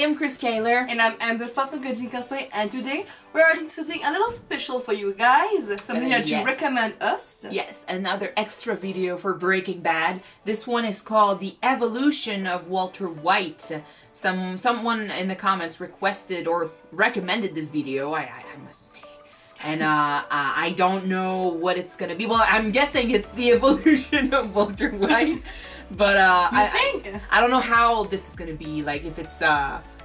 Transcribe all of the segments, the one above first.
am Chris Kaler. And I'm Amber from Good Cosplay, and today we're doing something a little special for you guys. Something that you recommend us. Yes, another extra video for Breaking Bad. This one is called The Evolution of Walter White. Someone in the comments requested or recommended this video, I must say. And I don't know what it's gonna be. Well, I'm guessing it's the evolution of Walter White. But I don't know how this is gonna be, like if it's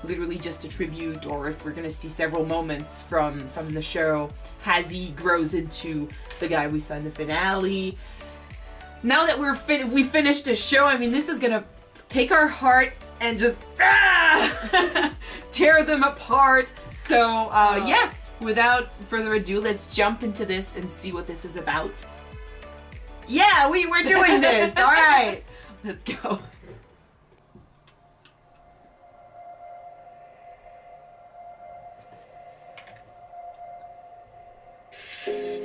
literally just a tribute or if we're gonna see several moments from the show as he grows into the guy we saw in the finale. Now that we finished the show, I mean, this is gonna take our hearts and just tear them apart. So yeah, without further ado, let's jump into this and see what this is about. Yeah, we're doing this. All right. Let's go.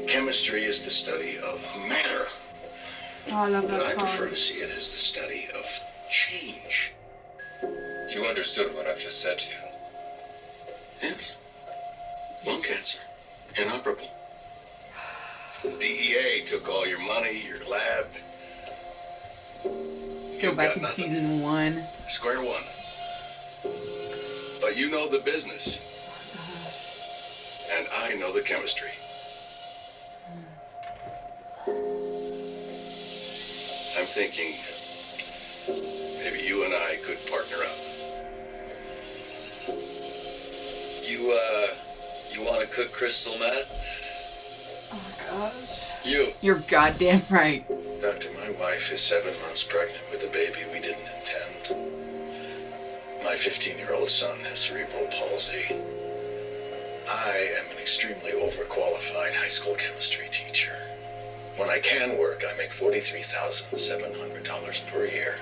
Chemistry is the study of matter. Oh, I love that But I song. prefer to see it as the study of change. You understood what I've just said to you. Yes. Lung cancer. Inoperable. The DEA took all your money, your lab. Go You've back got in nothing. season 1. Square one. But you know the business. And I know the chemistry. I'm thinking maybe you and I could partner up. You want to cook crystal meth? Oh my gosh. You're goddamn right. Doctor, my wife is 7 months pregnant with a baby we didn't intend. My 15-year-old son has cerebral palsy. I am an extremely overqualified high school chemistry teacher. When I can work, I make $43,700 per year.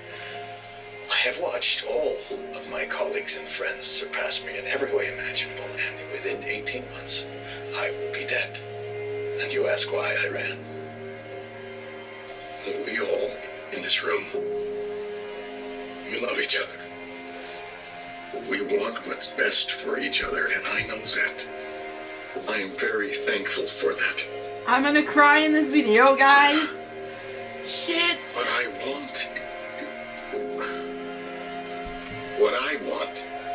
I have watched all of my colleagues and friends surpass me in every way imaginable, and within 18 months, I will be dead. And you ask why I ran? We all in this room, we love each other. We want what's best for each other, and I know that. I am very thankful for that. I'm gonna cry in this video, guys. Shit. But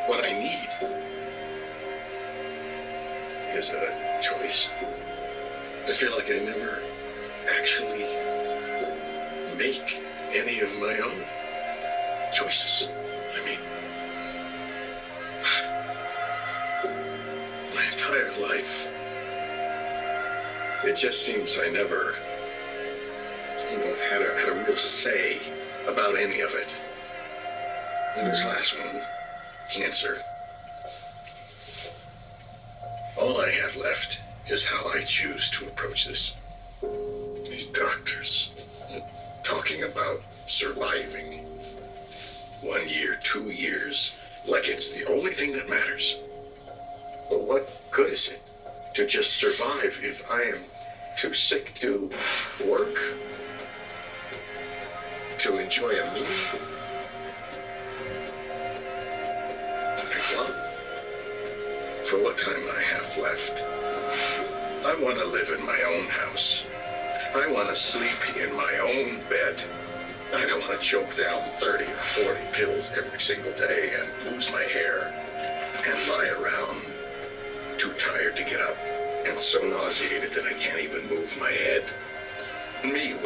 what I need, is a choice. I feel like I never actually make any of my own choices. I mean, my entire life, it just seems I never, had a real say about any of it. And this last one, cancer. All I have left is how I choose to approach this. These doctors talking about surviving 1 year, 2 years, like it's the only thing that matters. But what good is it to just survive if I am too sick to work, to enjoy a meal, to make love? For what time I have left, I want to live in my own house. I want to sleep in my own bed. I don't want to choke down 30 or 40 pills every single day and lose my hair and lie around too tired to get up and so nauseated that I can't even move my head. Me,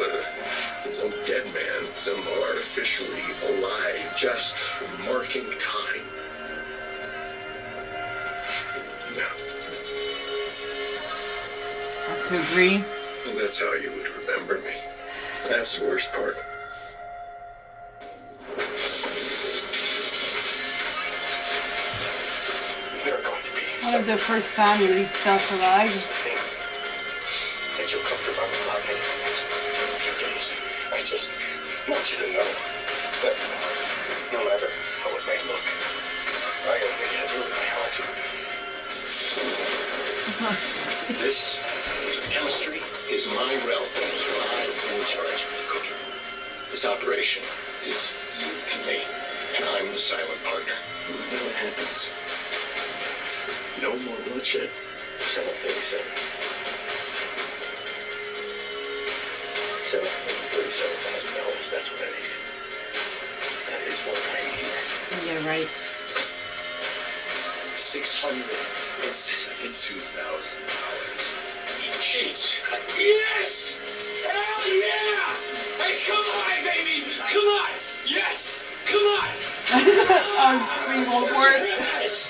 some dead man, some artificially alive, just marking time. No. I have to agree. And that's how you would remember me. That's the worst part. There are going to be One of the first time you really felt alive. things that you'll come to learn about me in the next few days. I just want you to know that no matter how it may look, I only have you in my heart. This chemistry is my realm. I am in charge of the cooking. This operation is you and me, and I'm the silent partner. no matter what happens, no more bloodshed. 737. $737,000. That's what I need. That is what I need. Yeah, right. $602,000 each. Yes! Hell yeah! Hey, come on, baby! Come on! Yes! Come on! On free Walmart.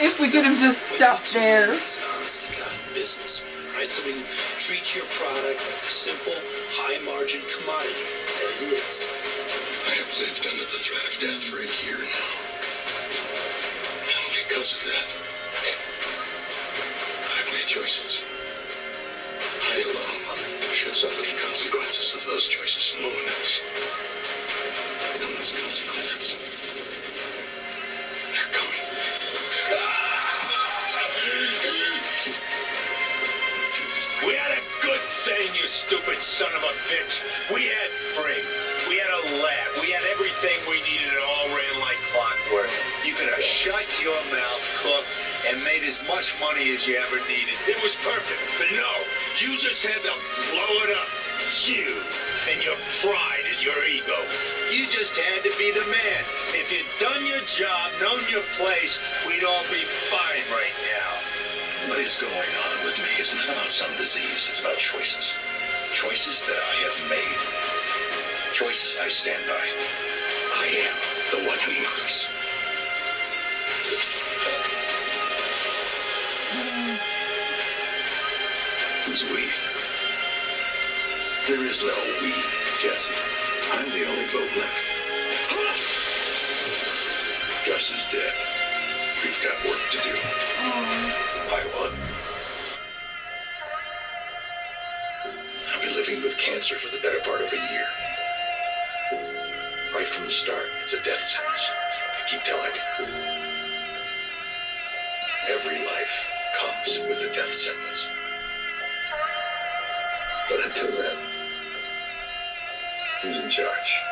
If we could have just stopped there. He's an honest-to-God businessman, right? Somebody who treats your product like a simple, high-margin commodity that it is. I have lived under the threat of death for a year now. And because of that, I've made choices. I alone should suffer the consequences of those choices, no one else. And those consequences, they're coming. We had a good thing, you stupid son of a bitch. We had free. We had a lab. We had everything we needed. It all ran like clockwork. You could have shut your mouth, cooked, and made as much money as you ever needed. It was perfect. But no, you just had to blow it up. You and your pride and your ego. You just had to be the man. If you'd done your job, known your place, we'd all be fine right now. What is going on with me is not about some disease. It's about choices. Choices that I have made. Choices I stand by. I am the one who knocks. Who's we? There is no we, Jesse. I'm the only vote left. Gus is dead. We've got work to do. I won. I've been living with cancer for the better part of a year. Right from the start, it's a death sentence. That's what they keep telling me. Every life comes with a death sentence. But until then, who's in charge?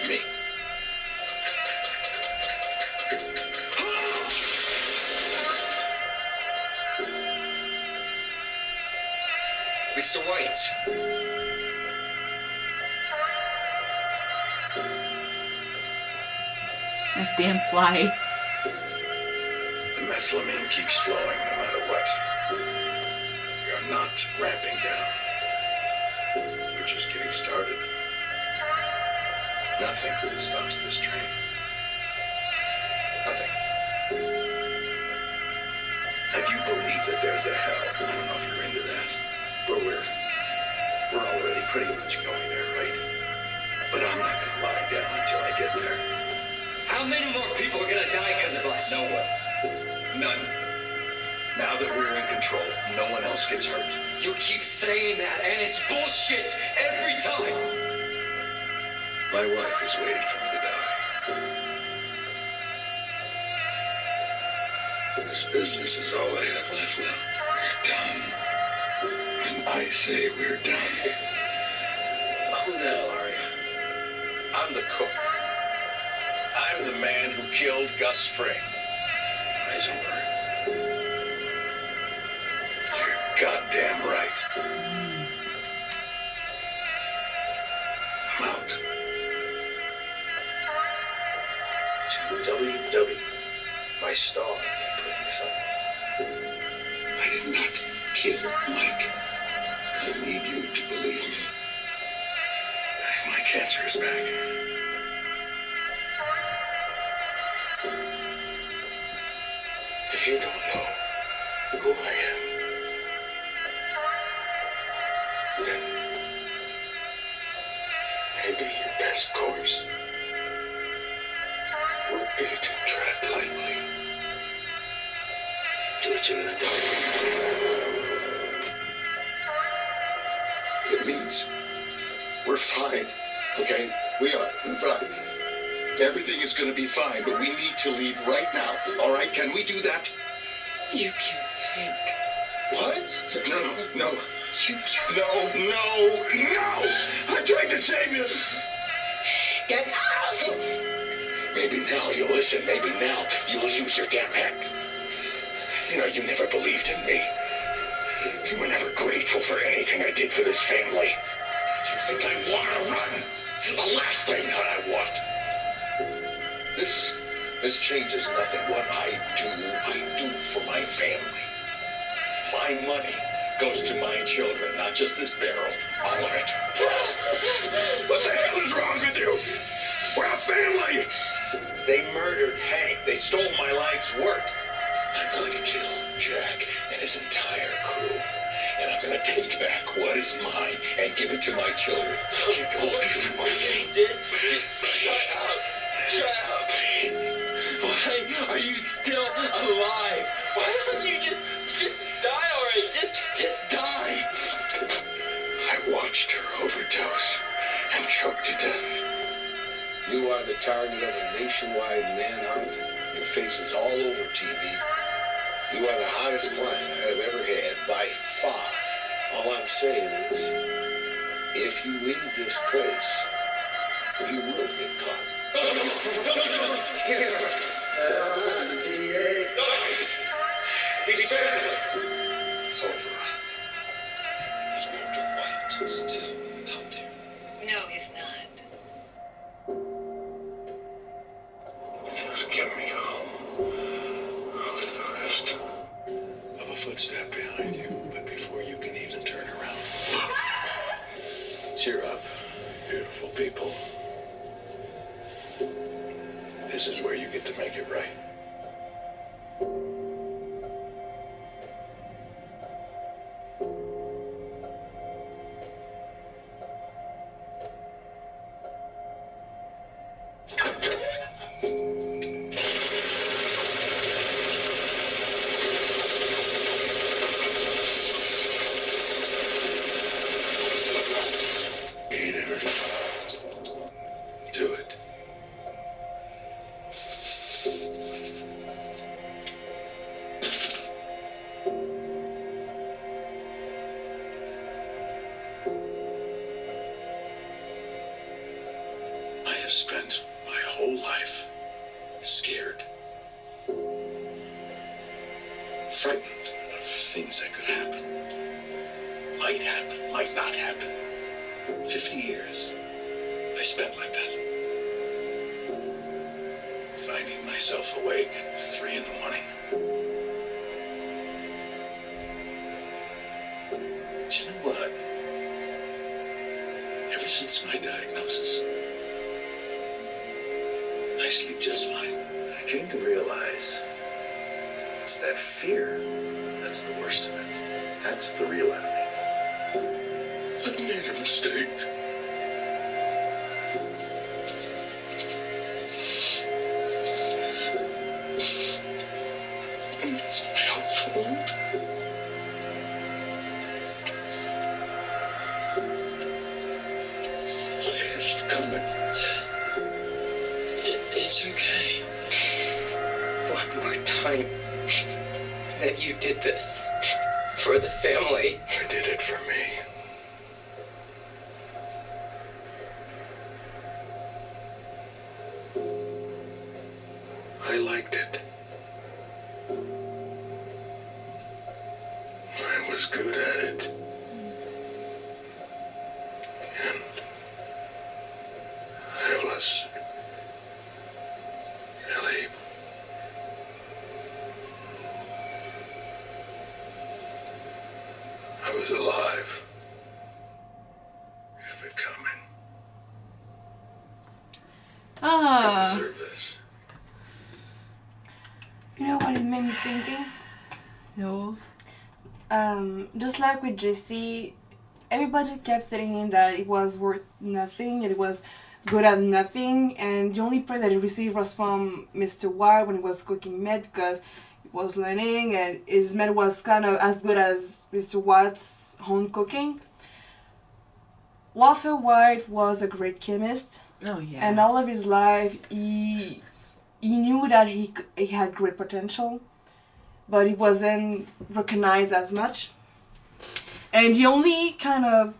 Me. Mr. White. That damn fly. The methylamine keeps flowing no matter what. We are not ramping down. We're just getting started. Nothing stops this train. Nothing. If you believe that there's a hell, I don't know if you're into that, but we're already pretty much going there, right? But I'm not gonna lie down until I get there. How many more people are gonna die because of us? No one. None. Now that we're in control, no one else gets hurt. You keep saying that, and it's bullshit every time. My wife is waiting for me to die. This business is all I have left now. We're done. When I say we're done. Who the hell are you? I'm the cook. I'm the man who killed Gus Fring. Heisenberg. You're goddamn right. I'm out. To WW, my star in that perfect silence. I did not kill Mike. I need you to believe me. My cancer is back. If you don't know who I am, then maybe your best course would be to tread lightly. Do what you're gonna do. It means we're fine, okay? We're fine. Everything is gonna be fine, but we need to leave right now, all right? Can we do that? You killed Hank. What? No. You killed No. I tried to save him. Get out! Maybe now you'll listen. Maybe now you'll use your damn head. You know, you never believed in me. You were never grateful for anything I did for this family. You think I want to run? This is the last thing that I want. This changes nothing. What I do for my family. My money goes to my children, not just this barrel. All of it. What the hell is wrong with you? We're a family! They murdered Hank. They stole my life's work. I'm going to kill Jack and his entire crew. And I'm going to take back what is mine and give it to my children. You can all be for my family. Did? Just shut up. Shut up. Why are you still alive? Why don't you just die already? Just die. I watched her overdose and choke to death. You are the target of a nationwide manhunt. Your face is all over TV. You are the hottest client I have ever had, by far. All I'm saying is, if you leave this place, you will get caught. He's family. It's over. Is Walter White still out there? No, he's not. Just get me home. I'll do the rest. Of a footstep behind you, but before you can even turn around. Cheer up, beautiful people. This is where you get to make it right. Do it. I have spent my whole life scared, frightened of things that could happen. Might happen, might not happen. 50 years I spent like that. Finding myself awake at 3 in the morning. But you know what? Ever since my diagnosis, I sleep just fine. I came to realize it's that fear that's the worst of it. That's the real enemy. I made a mistake. And it's my own fault. It's coming. It's okay. One more time that you did this for the family. I did it for me. I liked it. I was good at it. And I was really I was alive. Have it coming. I deserve this. You know what it made me thinking? No. Just like with Jesse, everybody kept thinking that it was worth nothing, that it was good at nothing, and the only praise that he received was from Mr. White when he was cooking meth, because he was learning and his meth was kind of as good as Mr. White's own cooking. Walter White was a great chemist, Oh yeah. and all of his life he knew that he had great potential, but he wasn't recognized as much. And the only kind of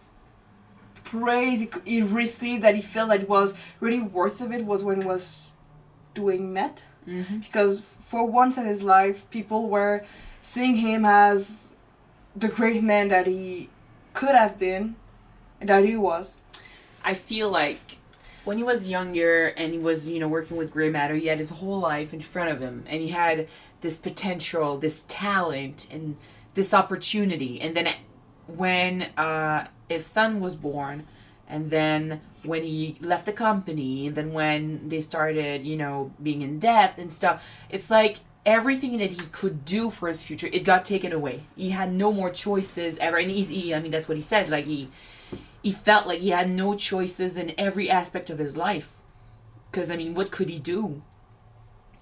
praise he received, that he felt that it was really worth of it, was when he was doing meth. Because for once in his life, people were seeing him as the great man that he could have been, and that he was. I feel like when he was younger and he was, working with gray matter, he had his whole life in front of him, and he had this potential, this talent, and this opportunity. And then when his son was born, and then when he left the company, and then when they started, being in debt and stuff, it's like everything that he could do for his future, it got taken away. He had no more choices ever. And that's what he said. Like, he felt like he had no choices in every aspect of his life. Because, what could he do?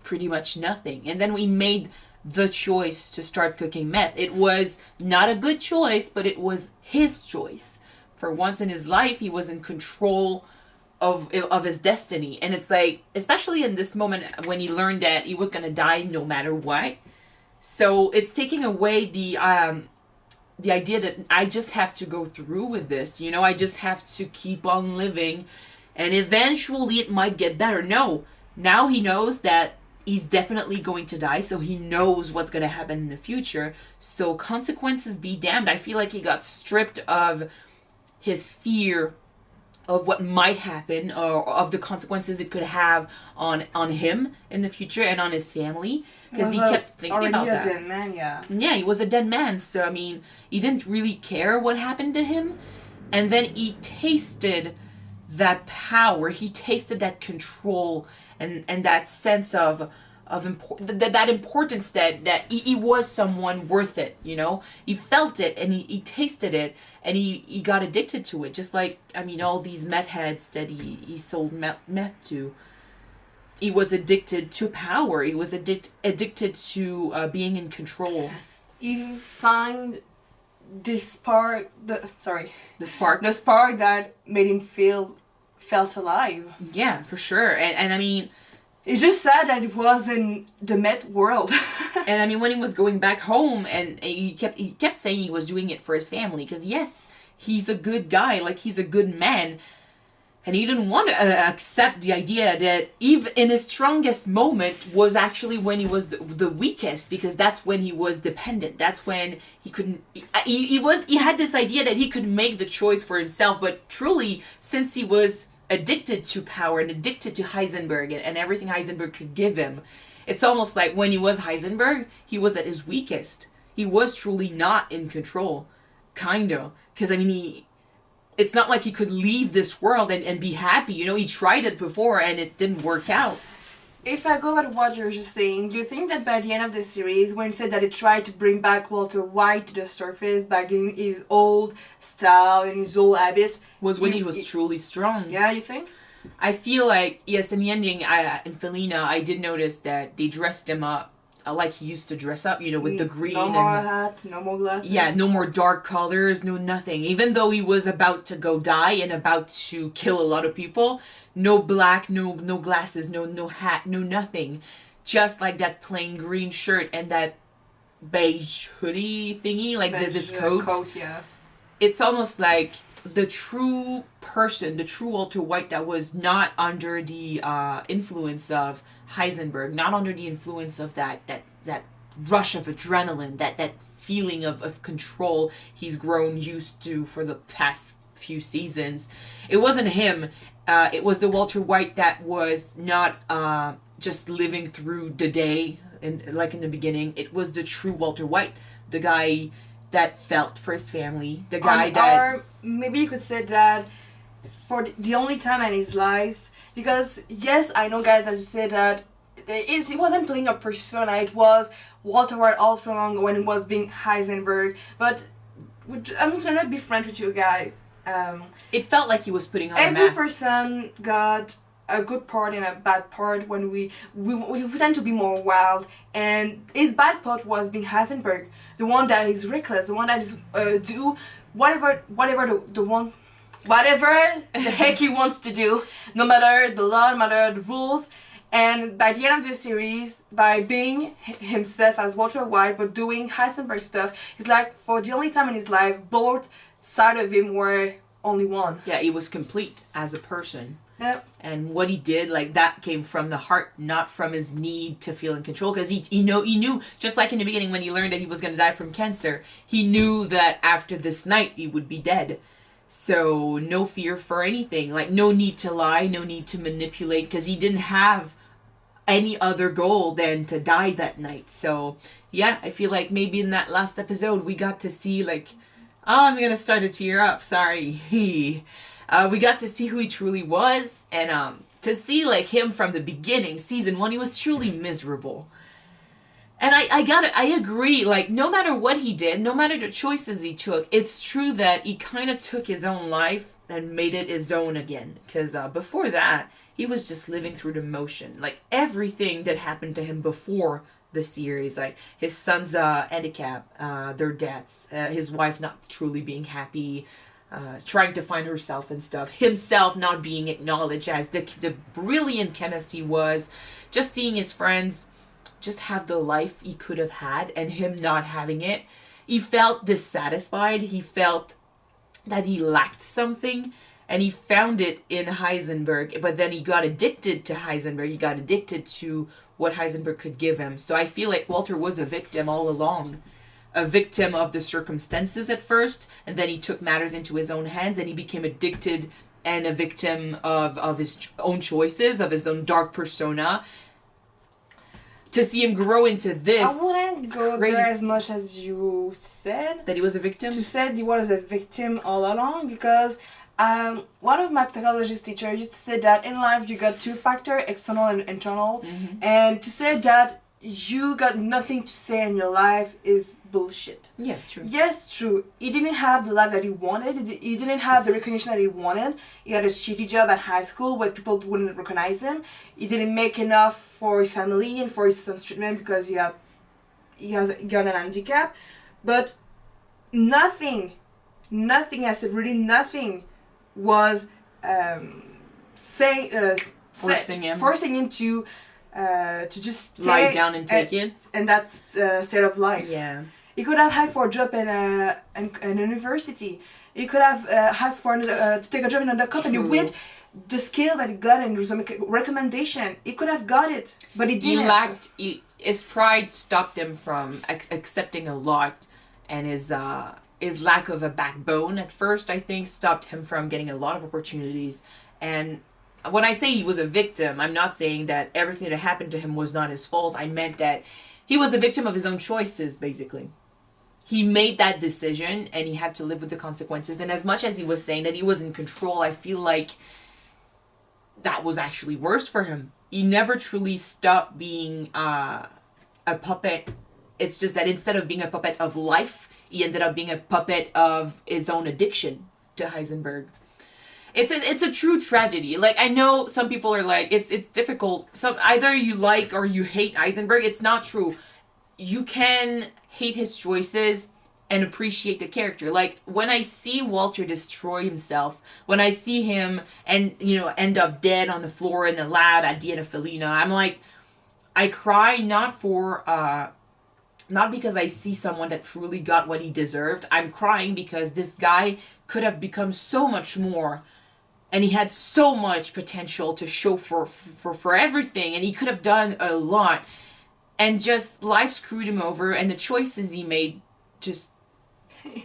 Pretty much nothing. And then we made the choice to start cooking meth. It was not a good choice, but it was his choice. For once in his life, he was in control of his destiny. And it's like, especially in this moment when he learned that he was going to die no matter what. So it's taking away the idea that I just have to go through with this. I just have to keep on living, and eventually it might get better. No, now he knows that he's definitely going to die, so he knows what's going to happen in the future. So consequences be damned. I feel like he got stripped of his fear of what might happen, or of the consequences it could have on him in the future and on his family, because he kept thinking about that. Already a dead man, yeah. Yeah, he was a dead man, so he didn't really care what happened to him. And then he tasted that power, he tasted that control, and that sense of that importance, that he was someone worth it. He felt it, and he tasted it, and he got addicted to it, just like all these meth heads that he sold meth to. He was addicted to power. He was addicted to being in control. You find the spark that made him felt alive. Yeah, for sure. And it's just sad that it was in the meth world. And when he was going back home, and he kept saying he was doing it for his family, because yes, he's a good guy, like he's a good man, and he didn't want to accept the idea that even in his strongest moment was actually when he was the weakest, because that's when he was dependent. That's when he couldn't. He had this idea that he could make the choice for himself, but truly, since he was addicted to power and addicted to Heisenberg and everything Heisenberg could give him, it's almost like when he was Heisenberg, he was at his weakest. He was truly not in control, kinda, because it's not like he could leave this world and be happy. He tried it before and it didn't work out. If I go at what you're just saying, do you think that by the end of the series, when it said that it tried to bring back Walter White to the surface, back in his old style and his old habits, was when he was truly strong? Yeah, you think? I feel like, yes, in the ending, in Felina, I did notice that they dressed him up like he used to dress up, with the green. No more hat, no more glasses. Yeah, no more dark colors, no nothing. Even though he was about to go die and about to kill a lot of people, no black, no glasses, no hat, no nothing. Just like that plain green shirt and that beige hoodie thingy, like this coat. Yeah. It's almost like the true person, the true Walter White, that was not under the influence of Heisenberg, not under the influence of that rush of adrenaline, that feeling of control he's grown used to for the past few seasons. It wasn't him. It was the Walter White that was not just living through the day, like in the beginning. It was the true Walter White, the guy that felt for his family, the guy or maybe you could say that for the only time in his life, because yes, I know, guys, that you said that he wasn't playing a persona, it was Walter White all along when it was being Heisenberg, but I'm gonna be frank with you guys. It felt like he was putting on a mask. Every person got a good part and a bad part. When we tend to be more wild, and his bad part was being Heisenberg, the one that is reckless, the one that is do whatever the heck he wants to do, no matter the law, no matter the rules. And by the end of the series, by being himself as Walter White but doing Heisenberg stuff, it's like for the only time in his life, both sides of him were only one. Yeah, he was complete as a person. Yep. And what he did, like, that came from the heart, not from his need to feel in control. Because he knew, just like in the beginning when he learned that he was going to die from cancer, he knew that after this night he would be dead. So no fear for anything. Like, no need to lie, no need to manipulate, because he didn't have any other goal than to die that night. So, yeah, I feel like maybe in that last episode we got to see, like, oh, I'm going to start to tear up, sorry. We got to see who he truly was, and to see, like, him from the beginning, season 1, he was truly miserable. And I agree, like, no matter what he did, no matter the choices he took, it's true that he kind of took his own life and made it his own again. Because before that, he was just living through the motion. Like, everything that happened to him before the series, like his son's handicap, their deaths, his wife not truly being happy, trying to find herself and stuff, himself not being acknowledged as the brilliant chemist he was, just seeing his friends just have the life he could have had and him not having it. He felt dissatisfied. He felt that he lacked something, and he found it in Heisenberg, but then he got addicted to Heisenberg. He got addicted to what Heisenberg could give him. So I feel like Walter was a victim all along. A victim of the circumstances at first, and then he took matters into his own hands, and he became addicted and a victim of his own choices, of his own dark persona. To see him grow into this, I wouldn't go crazy. there as much as you said. That he was a victim? You said he was a victim all along, because one of my psychologist teachers used to say that in life you got two factors, external and internal, and to say that you got nothing to say in your life is bullshit. Yeah, true. Yes, true. He didn't have the life that he wanted. He didn't have the recognition that he wanted. He had a shitty job at high school where people wouldn't recognize him. He didn't make enough for his family and for his son's treatment because he got an handicap. But nothing, I said really nothing, was forcing him to just lie down and take it. And that's state of life. Yeah. He could have had for a job in an university. He could have asked for to take a job in another company. True. With the skills that he got and some recommendation. He could have got it, but he didn't. His pride stopped him from accepting a lot, and his lack of a backbone at first, I think, stopped him from getting a lot of opportunities. And when I say he was a victim, I'm not saying that everything that happened to him was not his fault. I meant that he was a victim of his own choices, basically. He made that decision, and he had to live with the consequences. And as much as he was saying that he was in control, I feel like that was actually worse for him. He never truly stopped being a puppet. It's just that instead of being a puppet of life, he ended up being a puppet of his own addiction to Heisenberg. It's a true tragedy. Like, I know some people are like, it's difficult. Either you like or you hate Heisenberg. It's not true. You can hate his choices and appreciate the character. Like, when I see Walter destroy himself, when I see him end up dead on the floor in the lab at the end of Felina, I'm like, I cry not because I see someone that truly got what he deserved. I'm crying because this guy could have become so much more. And he had so much potential to show for everything. And he could have done a lot. And just life screwed him over. And the choices he made just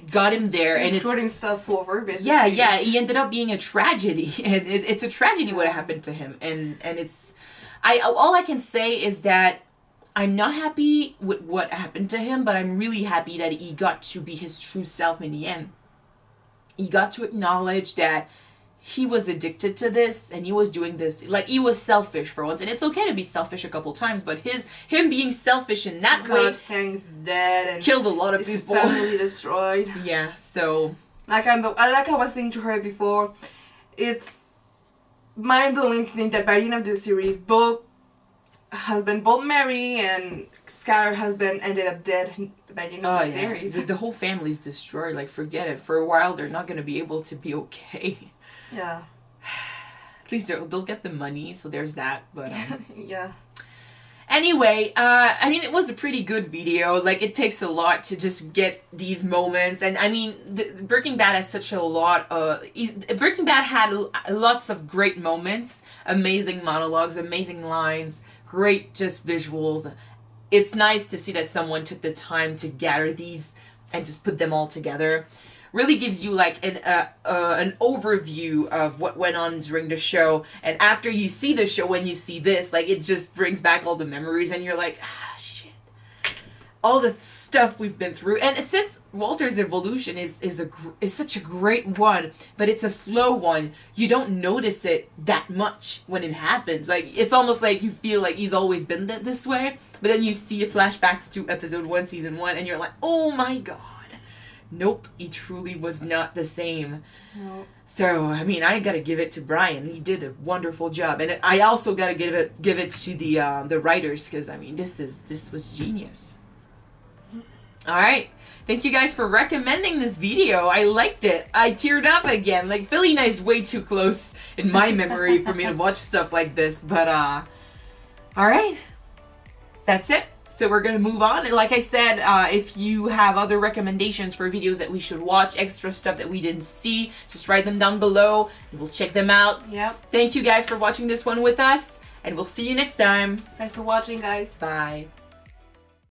got him there. He's and putting himself over, basically. Yeah. He ended up being a tragedy. And it's a tragedy what happened to him. And it's... all I can say is that I'm not happy with what happened to him. But I'm really happy that he got to be his true self in the end. He got to acknowledge that he was addicted to this, and he was doing this, like, he was selfish for once, and it's okay to be selfish a couple times, but him being selfish in that way hanged dead and killed a lot of his people. family destroyed. Yeah, so like I was saying to her before, it's mind-blowing to think that by the end of the series, both Mary and Skylar's husband ended up dead by the end of the series. The whole family's destroyed. Like, forget it. For a while, they're not going to be able to be okay. Yeah. At least they'll get the money, so there's that. But yeah. Anyway, I mean, it was a pretty good video. Like, it takes a lot to just get these moments. And I mean, Breaking Bad has such a lot of... Breaking Bad had lots of great moments. Amazing monologues, amazing lines, great just visuals. It's nice to see that someone took the time to gather these and just put them all together. Really gives you like an overview of what went on during the show, and after you see the show, when you see this, like, it just brings back all the memories, and you're like, ah, shit, all the stuff we've been through. And since Walter's evolution is such a great one, but it's a slow one, you don't notice it that much when it happens. Like, it's almost like you feel like he's always been this way, but then you see flashbacks to episode 1, season 1, and you're like, oh my god. Nope, he truly was not the same. No. So, I mean, I gotta give it to Brian. He did a wonderful job, and I also gotta give it to the writers, because I mean, this was genius. All right, thank you guys for recommending this video. I liked it. I teared up again. Like, Felina is way too close in my memory for me to watch stuff like this. But all right, that's it. So we're going to move on. And like I said, if you have other recommendations for videos that we should watch, extra stuff that we didn't see, just write them down below and we'll check them out. Yep. Thank you guys for watching this one with us, and we'll see you next time. Thanks for watching, guys. Bye.